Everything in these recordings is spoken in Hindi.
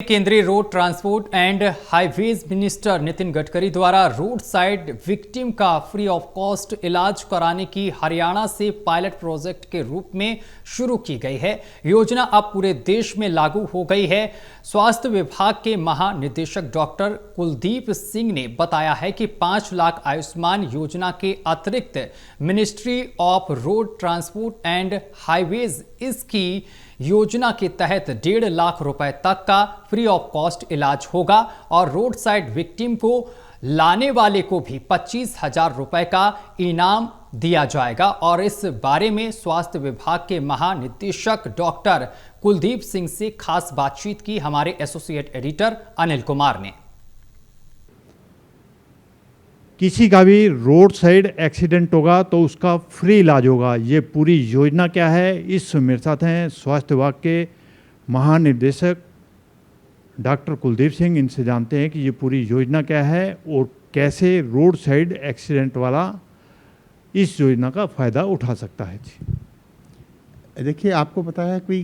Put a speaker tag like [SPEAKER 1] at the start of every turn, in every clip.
[SPEAKER 1] केंद्रीय road transport and highways minister Nitin Gadkari द्वारा रोड साइड विक्टिम का फ्री ऑफ कॉस्ट इलाज कराने की हरियाणा से पायलट प्रोजेक्ट के रूप में शुरू की गई है। योजना अब पूरे देश में लागू हो गई है। स्वास्थ्य विभाग के महानिदेशक डॉक्टर कुलदीप सिंह ने बताया है कि 5 लाख आयुष्मान योजना के अतिरिक्त ministry of road transport and highways इसकी योजना के तहत 1.5 लाख रुपए तक का फ्री ऑफ कॉस्ट इलाज होगा और रोड साइड विक्टिम को लाने वाले को भी 25,000 रुपए का इनाम दिया जाएगा। और इस बारे में स्वास्थ्य विभाग के महानिदेशक डॉक्टर कुलदीप सिंह से खास बातचीत की हमारे एसोसिएट एडिटर अनिल कुमार ने।
[SPEAKER 2] किसी का भी रोड साइड एक्सीडेंट होगा तो उसका फ्री इलाज होगा। ये पूरी योजना क्या है, इस मेरे साथ हैं स्वास्थ्य विभाग के महानिदेशक डॉक्टर कुलदीप सिंह। इनसे जानते हैं कि ये पूरी योजना क्या है और कैसे रोड साइड एक्सीडेंट वाला इस योजना का फ़ायदा उठा सकता है। जी
[SPEAKER 3] देखिए, आपको पता है कि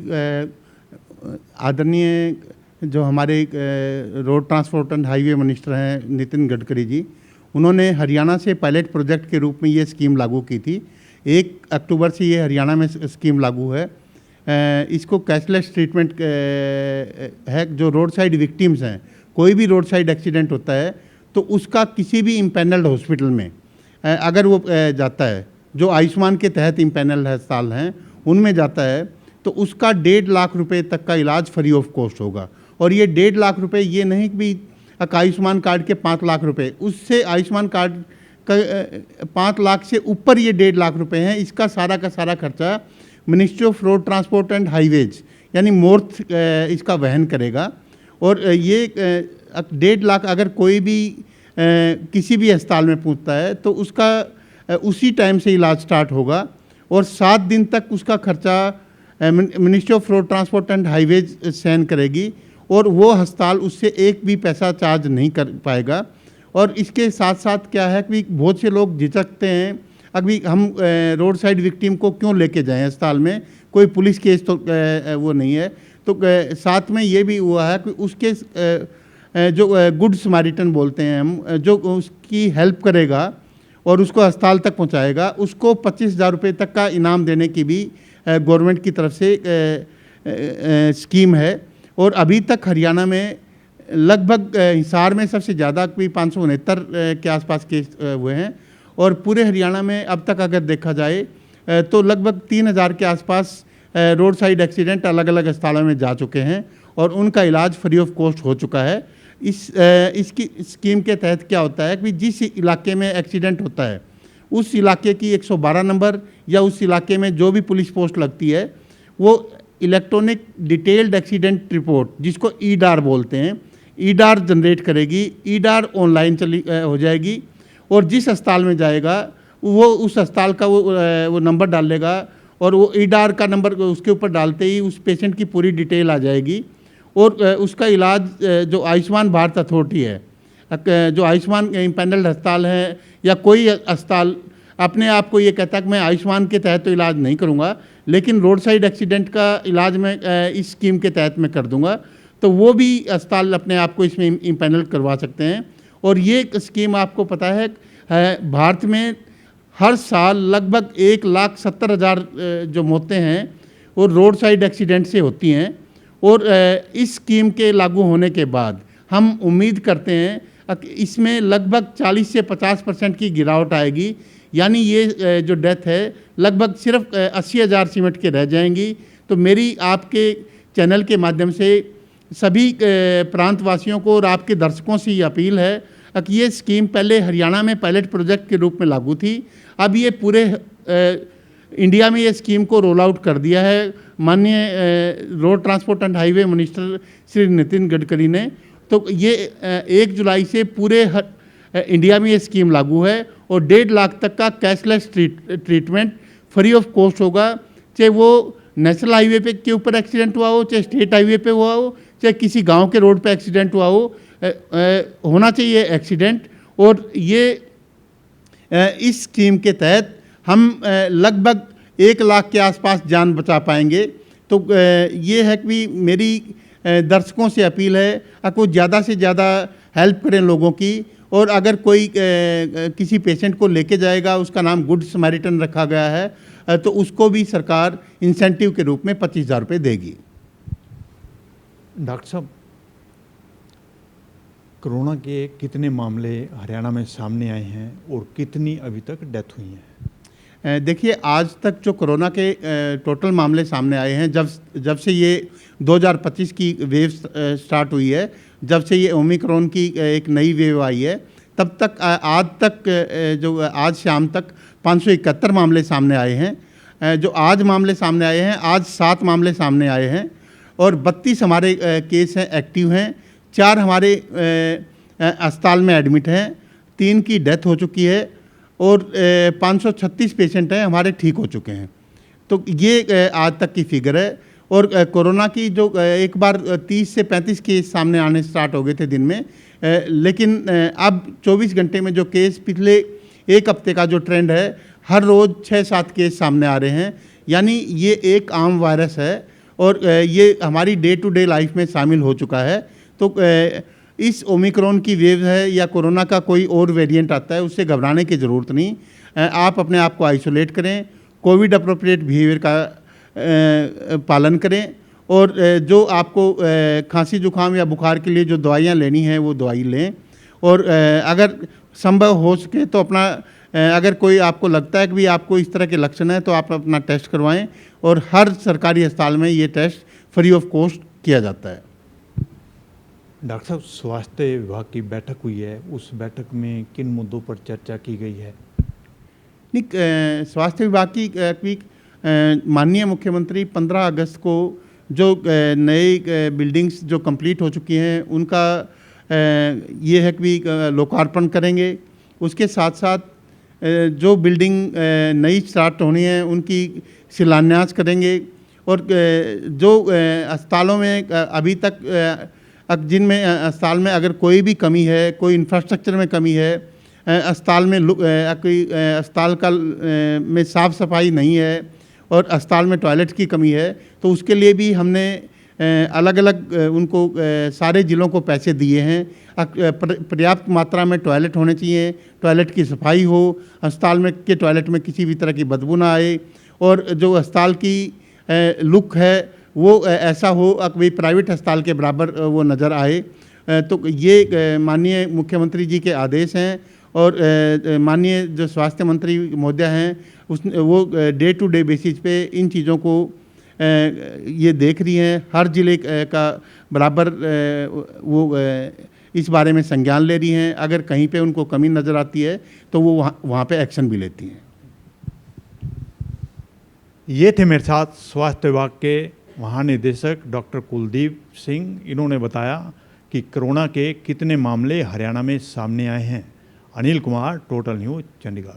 [SPEAKER 3] आदरणीय जो हमारे road transport and highway minister हैं नितिन गडकरी जी, उन्होंने हरियाणा से पायलट प्रोजेक्ट के रूप में ये स्कीम लागू की थी। 1 अक्टूबर से ये हरियाणा में स्कीम लागू है। इसको कैशलेस ट्रीटमेंट है। जो रोड साइड विक्टिम्स हैं, कोई भी रोड साइड एक्सीडेंट होता है तो उसका किसी भी इम्पैनल्ड हॉस्पिटल में अगर वो जाता है, जो आयुष्मान के तहत इम्पैनल्ड अस्पताल हैं उनमें जाता है, तो उसका 1.5 लाख रुपए तक का इलाज फ्री ऑफ कॉस्ट होगा। और ये 1.5 लाख रुपए ये नहीं कि आयुष्मान कार्ड के 5 लाख रुपए, उससे आयुष्मान कार्ड का 5 लाख से ऊपर ये 1.5 लाख रुपए हैं। इसका सारा का सारा खर्चा ministry of road transport and highways यानी मोर्थ इसका वहन करेगा। और ये 1.5 लाख अगर कोई भी किसी भी अस्पताल में पहुंचता है तो उसका उसी टाइम से इलाज स्टार्ट होगा और 7 दिन तक उसका खर्चा ministry of road transport and highways सहन करेगी और वो अस्पताल उससे एक भी पैसा चार्ज नहीं कर पाएगा। और इसके साथ साथ क्या है कि बहुत से लोग झिझकते हैं, अभी हम रोड साइड विक्टिम को क्यों लेके जाएं अस्पताल में, कोई पुलिस केस तो वो नहीं है। तो साथ में ये भी हुआ है कि उसके जो गुड समारिटन बोलते हैं हम, जो उसकी हेल्प करेगा और उसको अस्पताल तक पहुंचाएगा, उसको 25,000 रुपये तक का इनाम देने की भी गवर्नमेंट की तरफ से स्कीम है। और अभी तक हरियाणा में लगभग हिसार में सबसे ज़्यादा कोई 569 के आसपास केस हुए हैं और पूरे हरियाणा में अब तक अगर देखा जाए तो लगभग 3,000 के आसपास रोड साइड एक्सीडेंट अलग अलग अस्पतालों में जा चुके हैं और उनका इलाज फ्री ऑफ कॉस्ट हो चुका है। इसकी स्कीम के तहत क्या होता है कि जिस इलाके में एक्सीडेंट होता है उस इलाके की 112 नंबर या उस इलाके में जो भी पुलिस पोस्ट लगती है वो इलेक्ट्रॉनिक डिटेल्ड एक्सीडेंट रिपोर्ट, जिसको ईडार बोलते हैं, ईडार जनरेट करेगी। ईडार ऑनलाइन हो जाएगी और जिस अस्पताल में जाएगा वो उस अस्पताल का वो नंबर डाल लेगा और वो ईडार का नंबर उसके ऊपर डालते ही उस पेशेंट की पूरी डिटेल आ जाएगी और उसका इलाज जो आयुष्मान भारत अथॉरिटी है, जो आयुष्मान इम्पैनल्ड अस्पताल है या कोई अस्पताल अपने आप को ये कहता है कि मैं आयुष्मान के तहत तो इलाज नहीं करूँगा लेकिन रोड साइड एक्सीडेंट का इलाज मैं इस स्कीम के तहत मैं कर दूंगा, तो वो भी अस्पताल अपने आप को इसमें इम्पैनल करवा सकते हैं। और ये स्कीम आपको पता है भारत में हर साल लगभग 1,70,000 जो मौतें हैं वो रोड साइड एक्सीडेंट से होती हैं। और इस स्कीम के लागू होने के बाद हम उम्मीद करते हैं इसमें लगभग 40 से 50% की गिरावट आएगी। यानी ये जो डेथ है लगभग सिर्फ 80,000 सीमेंट के रह जाएंगी। तो मेरी आपके चैनल के माध्यम से सभी प्रांतवासियों को और आपके दर्शकों से ये अपील है कि ये स्कीम पहले हरियाणा में पायलट प्रोजेक्ट के रूप में लागू थी, अब ये पूरे इंडिया में ये स्कीम को रोल आउट कर दिया है माननीय road transport and highway minister Shri Nitin Gadkari ने। तो ये 1 जुलाई से पूरे इंडिया में ये स्कीम लागू है और 1.5 लाख तक का cashless treatment free of cost होगा। चाहे वो नेशनल हाईवे पे के ऊपर एक्सीडेंट हुआ हो, चाहे स्टेट हाईवे पे हुआ हो, चाहे किसी गांव के रोड पे एक्सीडेंट हुआ हो, होना चाहिए एक्सीडेंट। और ये इस स्कीम के तहत हम लगभग 1 लाख के आसपास जान बचा पाएंगे। तो ये है कि मेरी दर्शकों से अपील है कि ज़्यादा से ज़्यादा हेल्प करें लोगों की, और अगर कोई किसी पेशेंट को लेके जाएगा, उसका नाम गुड समैरिटन रखा गया है, तो उसको भी सरकार इंसेंटिव के रूप में 25,000 रुपये देगी।
[SPEAKER 2] डॉक्टर साहब, कोरोना के कितने मामले हरियाणा में सामने आए हैं और कितनी अभी तक डेथ हुई हैं?
[SPEAKER 3] देखिए, आज तक जो कोरोना के टोटल मामले सामने आए हैं, जब से ये 2025 की वेव स्टार्ट हुई है, जब से ये ओमिक्रॉन की एक नई वेव आई है, तब तक आज तक जो आज शाम तक 571 मामले सामने आए हैं। जो आज मामले सामने आए हैं, आज 7 मामले सामने आए हैं और 32 हमारे केस हैं एक्टिव हैं। 4 हमारे अस्पताल में एडमिट हैं, 3 की डेथ हो चुकी है और 536 पेशेंट हैं हमारे ठीक हो चुके हैं। तो ये आज तक की फिगर है। और कोरोना की जो एक बार 30 से 35 केस सामने आने स्टार्ट हो गए थे दिन में, लेकिन अब 24 घंटे में जो केस, पिछले एक हफ्ते का जो ट्रेंड है, हर रोज़ 6-7 केस सामने आ रहे हैं। यानी ये एक आम वायरस है और ये हमारी डे टू डे लाइफ में शामिल हो चुका है। तो इस ओमिक्रॉन की वेव है या कोरोना का कोई और वेरिएंट आता है, उससे घबराने की ज़रूरत नहीं। आप अपने आप को आइसोलेट करें, कोविड अप्रोप्रिएट बिहेवियर का पालन करें और जो आपको खांसी जुकाम या बुखार के लिए जो दवाइयाँ लेनी है वो दवाई लें। और अगर संभव हो सके तो अपना, अगर कोई आपको लगता है कि भी आपको इस तरह के लक्षण हैं, तो आप अपना टेस्ट करवाएं और हर सरकारी अस्पताल में ये टेस्ट फ्री ऑफ कॉस्ट किया जाता है।
[SPEAKER 2] डॉक्टर साहब, स्वास्थ्य विभाग की बैठक हुई है, उस बैठक में किन मुद्दों पर चर्चा की गई है?
[SPEAKER 3] स्वास्थ्य विभाग की माननीय मुख्यमंत्री 15 अगस्त को जो नई बिल्डिंग्स जो कंप्लीट हो चुकी हैं उनका ये है कि लोकार्पण करेंगे। उसके साथ साथ जो बिल्डिंग नई स्टार्ट होनी है उनकी शिलान्यास करेंगे। और जो अस्पतालों में अभी तक जिनमें अस्पताल में अगर कोई भी कमी है, कोई इंफ्रास्ट्रक्चर में कमी है, अस्पताल में कोई अस्पताल का में साफ़ सफाई नहीं है और अस्पताल में टॉयलेट की कमी है, तो उसके लिए भी हमने अलग अलग उनको सारे ज़िलों को पैसे दिए हैं। पर्याप्त मात्रा में टॉयलेट होने चाहिए, टॉयलेट की सफाई हो, अस्पताल में के टॉयलेट में किसी भी तरह की बदबू ना आए और जो अस्पताल की लुक है वो ऐसा हो कि भाई प्राइवेट अस्पताल के बराबर वो नज़र आए। तो ये माननीय मुख्यमंत्री जी के आदेश हैं और माननीय जो स्वास्थ्य मंत्री महोदय हैं वो डे टू डे बेसिस पे इन चीज़ों को ये देख रही हैं। हर ज़िले का बराबर वो इस बारे में संज्ञान ले रही हैं। अगर कहीं पे उनको कमी नज़र आती है तो वो वहाँ पे एक्शन भी लेती हैं।
[SPEAKER 2] ये थे मेरे साथ स्वास्थ्य विभाग के महानिदेशक डॉक्टर कुलदीप सिंह। इन्होंने बताया कि कोरोना के कितने मामले हरियाणा में सामने आए हैं। Anil Kumar, total news, Chandigarh.